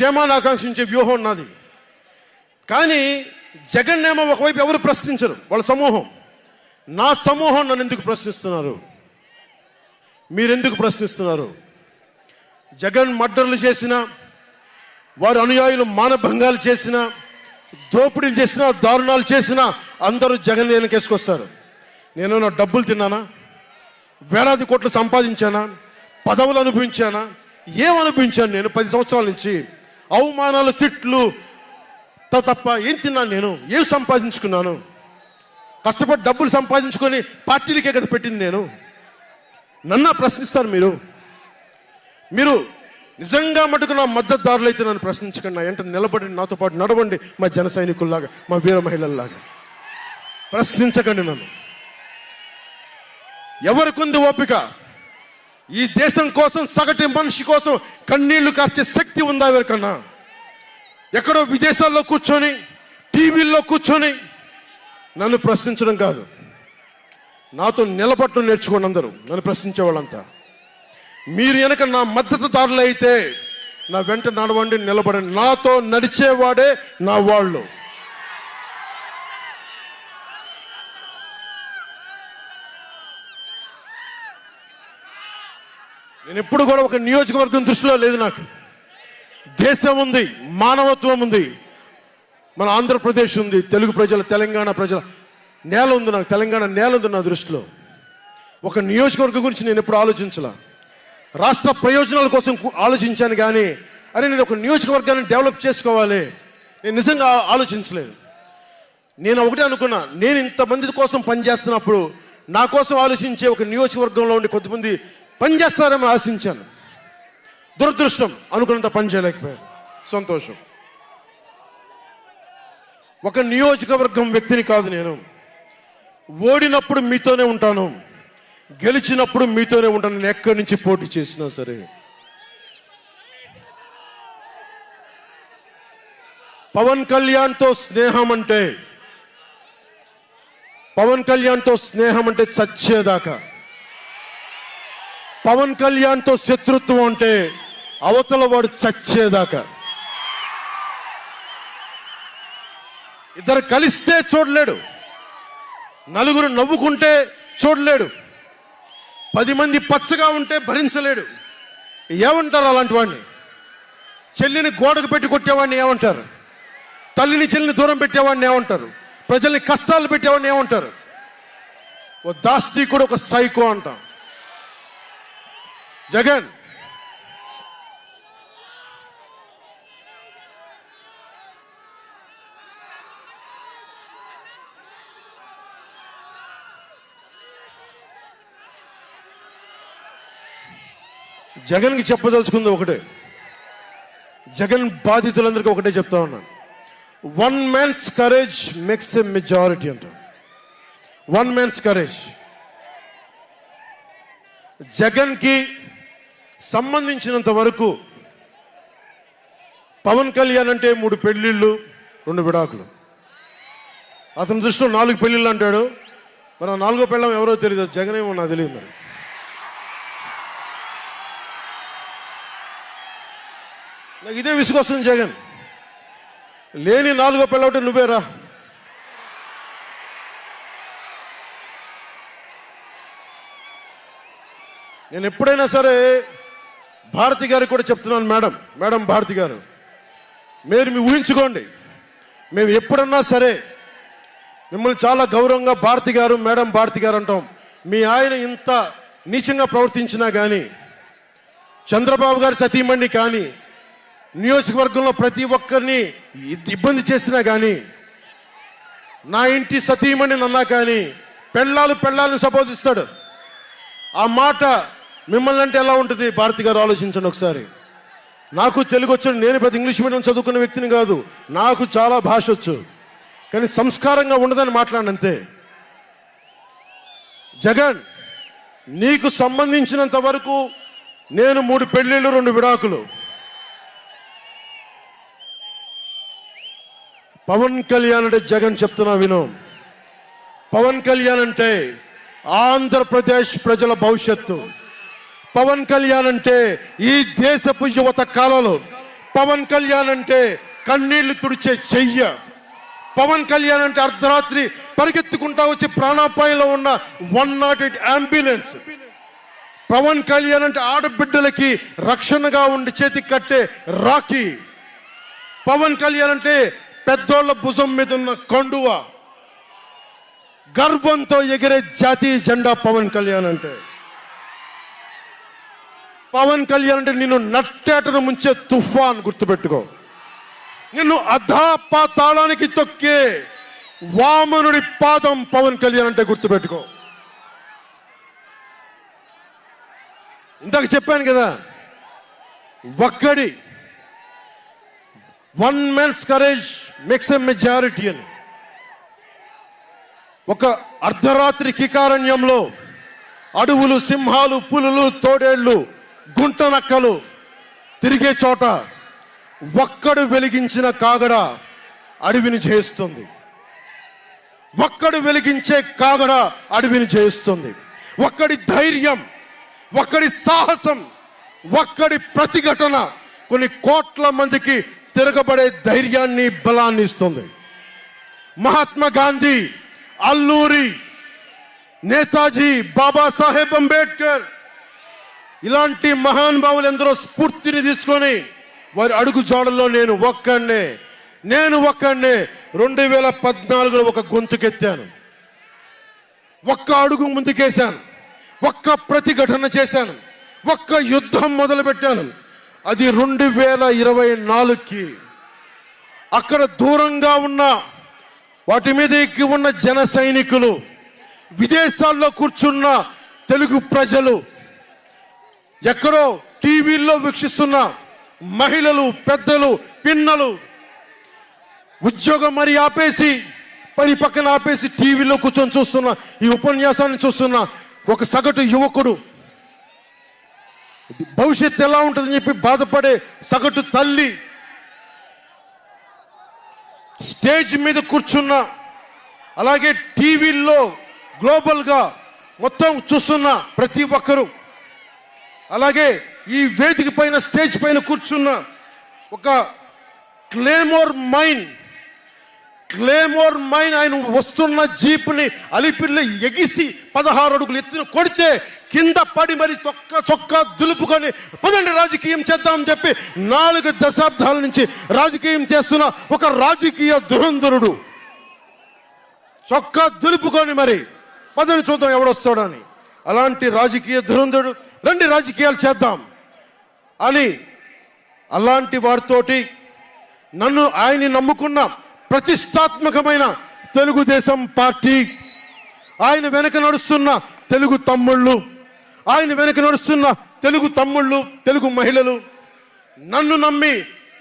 క్షేమాన్ని ఆకాంక్షించే వ్యూహం నాది. కానీ జగన్ ఏమో ఒకవైపు ఎవరు ప్రశ్నించరు, వాళ్ళ సమూహం. నా సమూహం నన్ను ఎందుకు ప్రశ్నిస్తున్నారు? మీరెందుకు ప్రశ్నిస్తున్నారు? జగన్ మర్డర్లు చేసిన, వారి అనుయాయులు మానభంగాలు చేసిన, దోపిడీలు చేసిన, దారుణాలు చేసిన అందరూ జగన్ వెనకేసుకొస్తారు. నేను నా డబ్బులు తిన్నానా? వేలాది కోట్లు సంపాదించానా? పదవులు అనుభవించానా? ఏం అనుభవించాను నేను 10 సంవత్సరాల నుంచి? అవమానాలు, తిట్లు తప్ప ఏం తిన్నాను నేను? ఏం సంపాదించుకున్నాను? కష్టపడి డబ్బులు సంపాదించుకొని పార్టీలకే కదా పెట్టింది నేను. నన్ను ప్రశ్నిస్తారు మీరు నిజంగా మటుకు నా మద్దతుదారులు అయితే నన్ను ప్రశ్నించకండి. నా వెంట నిలబడి నాతో పాటు నడవండి, మా జన సైనికుల్లాగా, మా వీర మహిళల్లాగా. ప్రశ్నించకండి నన్ను. ఎవరికుంది ఓపిక? ఈ దేశం కోసం, సగటు మనిషి కోసం కన్నీళ్లు కార్చే శక్తి ఉందా ఎవరికన్నా? ఎక్కడో విదేశాల్లో కూర్చొని, టీవీల్లో కూర్చొని నన్ను ప్రశ్నించడం కాదు, నాతో నిలబడటం నేర్చుకోండి అందరూ, నన్ను ప్రశ్నించే వాళ్ళంతా. మీరు వెనక నా మద్దతుదారులు అయితే నా వెంట నడవండి, నిలబడండి. నాతో నడిచేవాడే నా వాళ్ళు. నేను ఎప్పుడు కూడా ఒక నియోజకవర్గం దృష్టిలో లేదు. నాకు దేశం ఉంది, మానవత్వం ఉంది, మన ఆంధ్రప్రదేశ్ ఉంది, తెలుగు ప్రజల, తెలంగాణ ప్రజల నేల ఉంది. నాకు తెలంగాణ నేల ఉంది నా దృష్టిలో. ఒక నియోజకవర్గం గురించి నేను ఎప్పుడు ఆలోచించలా. రాష్ట్ర ప్రయోజనాల కోసం ఆలోచించాను కానీ అరే నేను ఒక నియోజకవర్గాన్ని డెవలప్ చేసుకోవాలి నేను నిజంగా ఆలోచించలేదు. నేను ఒకటే అనుకున్నా, నేను ఇంతమంది కోసం పనిచేస్తున్నప్పుడు నా కోసం ఆలోచించే ఒక నియోజకవర్గంలో ఉండి కొంతమంది పనిచేస్తారని ఆశించాను. దురదృష్టం, అనుకున్నంత పని చేయలేకపోయారు. సంతోషం. ఒక నియోజకవర్గం వ్యక్తిని కాదు నేను. ఓడినప్పుడు మీతోనే ఉంటాను, గెలిచినప్పుడు మీతోనే ఉంటాను. నేను ఎక్కడి నుంచి పోటీ చేసినా సరే. పవన్ కళ్యాణ్తో స్నేహం అంటే, పవన్ కళ్యాణ్తో స్నేహం అంటే చచ్చేదాకా. పవన్ కళ్యాణ్తో శత్రుత్వం అంటే అవతల వాడు చచ్చేదాకా. ఇద్దరు కలిస్తే చూడలేడు, నలుగురు నవ్వుకుంటే చూడలేడు, 10 మంది పచ్చగా ఉంటే భరించలేడు. ఏమంటారు అలాంటి వాడిని? చెల్లిని గోడకు పెట్టి కొట్టేవాడిని ఏమంటారు? తల్లిని చెల్లిని దూరం పెట్టేవాడిని ఏమంటారు? ప్రజల్ని కష్టాలు పెట్టేవాడిని ఏమంటారు? ఓ దాష్టీకుడు, ఒక సైకో అంటాం. జగన్ జగన్కి చెప్పదలుచుకుంది ఒకటే, జగన్ బాధితులందరికీ ఒకటే చెప్తా ఉన్నాను. 1 man's courage makes a majority అంట. 1 man's courage. జగన్కి సంబంధించినంత వరకు పవన్ కళ్యాణ్ అంటే 3 పెళ్లిళ్ళు 2 విడాకులు. అతని దృష్టిలో 4 పెళ్లిళ్ళు అంటాడు. మరి 4వ పెళ్ళం ఎవరో తెలియదు, జగన్ ఏమో నాకు తెలియదు. మరి నాకు ఇదే విసుగొస్తుంది. జగన్ లేని 4వ పెళ్ళవుటే నువ్వేరా. నేను ఎప్పుడైనా సరే భారతి గారికి కూడా చెప్తున్నాను, మేడం భారతి గారు, మీరు ఊహించుకోండి, మేము ఎప్పుడన్నా సరే మిమ్మల్ని చాలా గౌరవంగా భారతి గారు, మేడం భారతి గారు అంటాం. మీ ఆయన ఇంత నీచంగా ప్రవర్తించినా కానీ, చంద్రబాబు గారి సతీమణి కానీ, నియోజకవర్గంలో ప్రతి ఒక్కరిని ఇబ్బంది చేసినా కానీ, నా ఇంటి సతీమణి నన్నా కానీ పెళ్ళాలను సంబోధిస్తాడు. ఆ మాట మిమ్మల్ని అంటే ఎలా ఉంటుంది? భారతి గారు ఆలోచించండి ఒకసారి. నాకు తెలుగు వచ్చు, నేను పెద్ద ఇంగ్లీష్ మీడియం చదువుకున్న వ్యక్తిని కాదు, నాకు చాలా భాష వచ్చు, కానీ సంస్కారంగా ఉండదని మాట్లాడినంతే. జగన్, నీకు సంబంధించినంత వరకు నేను 3 పెళ్లిళ్ళు 2 విడాకులు. పవన్ కళ్యాణ్ అంటే జగన్ చెప్తున్నా విను, పవన్ కళ్యాణ్ అంటే ఆంధ్రప్రదేశ్ ప్రజల భవిష్యత్తు. పవన్ కళ్యాణ్ అంటే ఈ దేశపు యువత కాలంలో పవన్ కళ్యాణ్ అంటే కన్నీళ్లు తుడిచే చెయ్య. పవన్ కళ్యాణ్ అంటే అర్ధరాత్రి పరిగెత్తుకుంటా వచ్చి ప్రాణాపాయంలో ఉన్న 108 అంబులెన్స్. పవన్ కళ్యాణ్ అంటే ఆడబిడ్డలకి రక్షణగా ఉండి చేతికి కట్టే రాఖీ. పవన్ కళ్యాణ్ అంటే పెద్దోళ్ల భుజం మీద ఉన్న కండువ, గర్వంతో ఎగిరే జాతీయ జెండా పవన్ కళ్యాణ్ అంటే. పవన్ కళ్యాణ్ అంటే నిన్ను నట్టేటను ముంచే తుఫాన్, గుర్తుపెట్టుకో. నిన్ను అధాపాతాళానికి తొక్కే వామనుడి పాదం పవన్ కళ్యాణ్ అంటే గుర్తుపెట్టుకో. ఇందాక చెప్పాను కదా, ఒక్కడి one man's courage makes a majority అని. ఒక అర్ధరాత్రి కికారణ్యంలో అడవులు, సింహాలు, పులులు, తోడేళ్లు, గుంటనక్కలు తిరిగే చోట ఒక్కడు వెలిగించిన కాగడ అడవిని జయిస్తుంది. ఒక్కడు వెలిగించే కాగడ అడవిని జయిస్తుంది. ఒక్కడి ధైర్యం, ఒక్కడి సాహసం, ఒక్కడి ప్రతిఘటన కొన్ని కోట్ల మందికి తిరగబడే ధైర్యాన్ని, బలాన్ని ఇస్తుంది. మహాత్మా గాంధీ, అల్లూరి, నేతాజీ, బాబాసాహెబ్ అంబేద్కర్ ఇలాంటి మహానుభావులు ఎందరో స్ఫూర్తిని తీసుకొని వారి అడుగు జాడల్లో నేను ఒక్కడినే 2014లో ఒక గొంతుకెత్తాను, ఒక్క అడుగు ముందుకేశాను, ఒక్క ప్రతిఘటన చేశాను, ఒక్క యుద్ధం మొదలుపెట్టాను. అది 2024కి. అక్కడ దూరంగా ఉన్న వాటి మీద ఎక్కి ఉన్న జన సైనికులు, విదేశాల్లో కూర్చున్న తెలుగు ప్రజలు, ఎక్కడో టీవీల్లో వీక్షిస్తున్న మహిళలు, పెద్దలు, పిన్నలు, ఉద్యోగం మరి ఆపేసి, పని పక్కన ఆపేసి టీవీలో కూర్చొని చూస్తున్న ఈ ఉపన్యాసాన్ని చూస్తున్న ఒక సగటు యువకుడు, భవిష్యత్తు ఎలా ఉంటుందని చెప్పి బాధపడే సగటు తల్లి, స్టేజ్ మీద కూర్చున్న, అలాగే టీవీల్లో గ్లోబల్గా మొత్తం చూస్తున్న ప్రతి ఒక్కరూ, అలాగే ఈ వేదిక పైన, స్టేజ్ పైన కూర్చున్న ఒక క్లేమోర్ మైన్ ఆయన వస్తున్న జీపుని అలిపిరిలో ఎగిసి 16 అడుగులు ఎత్తున కొడితే కింద పడి మరి చొక్కా దులుపుకొని పదండి రాజకీయం చేద్దామని చెప్పి 4 దశాబ్దాల నుంచి రాజకీయం చేస్తున్న ఒక రాజకీయ దురంధరుడు చొక్కా దులుపుకొని మరి పదండి చూద్దాం ఎవడొస్తాడని. అలాంటి రాజకీయ దురంధరుడు, రండి రాజకీయాలు చేద్దాం అని అలాంటి వారితోటి ఆయన్ని నమ్ముకున్న ప్రతిష్టాత్మకమైన తెలుగుదేశం పార్టీ, ఆయన వెనక నడుస్తున్న తెలుగు తమ్ముళ్ళు, తెలుగు మహిళలు, నన్ను నమ్మి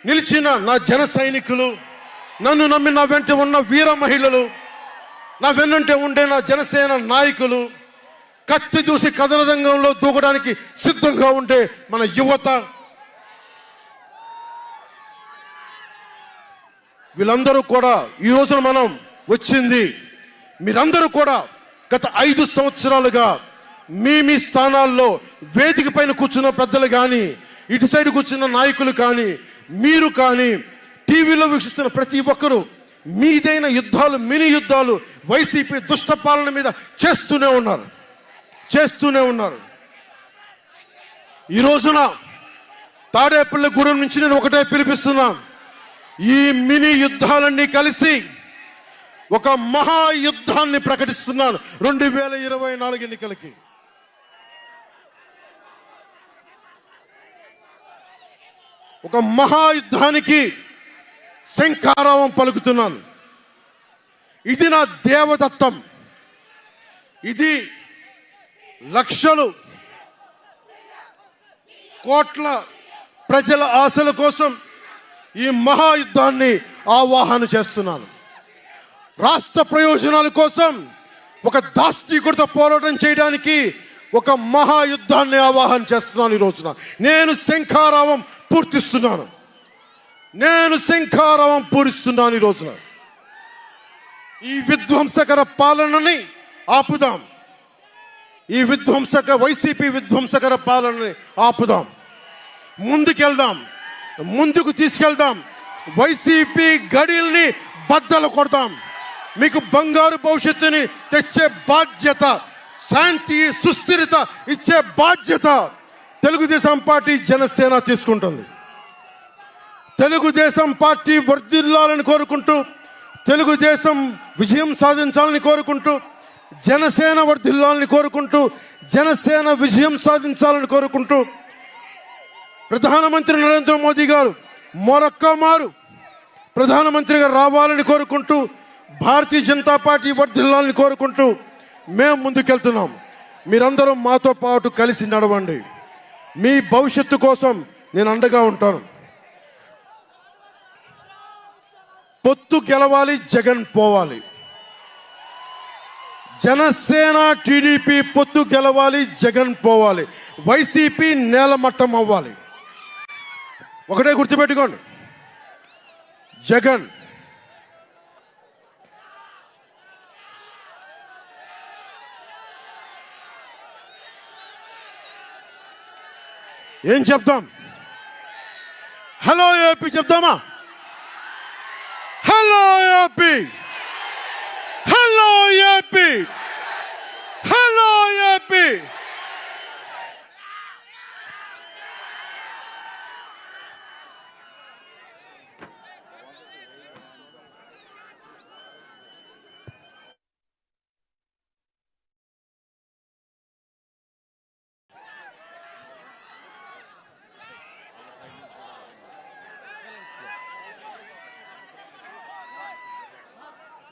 నిలిచిన నా జన సైనికులు, నన్ను నమ్మి నా వెంట ఉన్న వీర మహిళలు, నా వెన్నంటే ఉండే నా జనసేన నాయకులు, కత్తి దూసి కథన రంగంలో దూకడానికి సిద్ధంగా ఉండే మన యువత, వీళ్ళందరూ కూడా ఈ రోజున మనం వచ్చింది, మీరందరూ కూడా గత 5 సంవత్సరాలుగా మీ స్థానాల్లో వేదిక పైన కూర్చున్న పెద్దలు కానీ, ఇటు సైడ్ కూర్చున్న నాయకులు కానీ, మీరు కానీ, టీవీలో వీక్షిస్తున్న ప్రతి ఒక్కరూ మీదైన యుద్ధాలు, మినీ యుద్ధాలు వైసీపీ దుష్ట పాలన మీద చేస్తూనే ఉన్నారు. ఈ రోజున తాడేపల్లిగూడెం నుంచి నేను ఒకటే పిలిపిస్తున్నా, ఈ మినీ యుద్ధాలన్నీ కలిసి ఒక మహాయుద్ధాన్ని ప్రకటిస్తున్నాను 2024 ఎన్నికలకి. ఒక మహాయుద్ధానికి శంఖారావం పలుకుతున్నాను. ఇది నా దేవదత్తం. ఇది లక్షలు కోట్ల ప్రజల ఆశల కోసం ఈ మహాయుద్ధాన్ని ఆవాహన చేస్తున్నాను. రాష్ట్ర ప్రయోజనాల కోసం ఒక దాస్తికుడితో పోరాటం చేయడానికి ఒక మహాయుద్ధాన్ని ఆవాహన చేస్తున్నాను. ఈ రోజున నేను శంఖారావం పూరిస్తున్నాను. ఈ రోజున ఈ విధ్వంసకర పాలనని ఆపుదాం. వైసీపీ విధ్వంసకర పాలనని ఆపుదాం. ముందుకెళ్దాం. ముందుకు తీసుకెళ్దాం. వైసీపీ గడిల్ని బద్దలు కొడదాం. మీకు బంగారు భవిష్యత్తుని తెచ్చే బాధ్యత, శాంతి సుస్థిరత ఇచ్చే బాధ్యత తెలుగుదేశం పార్టీ జనసేన తీసుకుంటుంది. తెలుగుదేశం పార్టీ వర్ధిల్లాలని కోరుకుంటూ, తెలుగుదేశం విజయం సాధించాలని కోరుకుంటూ, జనసేన వర్ధిల్లాలని కోరుకుంటూ, జనసేన విజయం సాధించాలని కోరుకుంటూ, ప్రధానమంత్రి నరేంద్ర మోదీ గారు మరొక్క మారు ప్రధానమంత్రిగా రావాలని కోరుకుంటూ, భారతీయ జనతా పార్టీ వర్ధిల్లాలని కోరుకుంటూ మేము ముందుకెళ్తున్నాం. మీరందరూ మాతో పాటు కలిసి నడవండి. మీ భవిష్యత్తు కోసం నేను అండగా ఉంటాను. పొత్తు గెలవాలి, జగన్ పోవాలి. జనసేన టీడీపీ పొత్తు గెలవాలి, జగన్ పోవాలి. వైసీపీ నేలమట్టం అవ్వాలి. ఒకటే గుర్తుపెట్టుకోండి, జగన్ ఏం చెప్తాం? హలో ఏపీ చెప్తామా? Hello AP, hello AP, hello AP.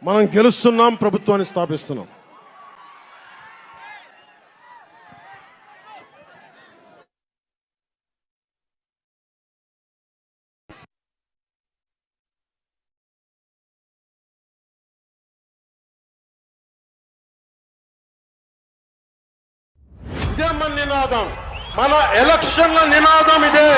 మనం గెలుస్తున్నాం, ప్రభుత్వాన్ని స్థాపిస్తున్నాం. ఇదే మన నినాదం, మన ఎలక్షన్ల నినాదం ఇదే.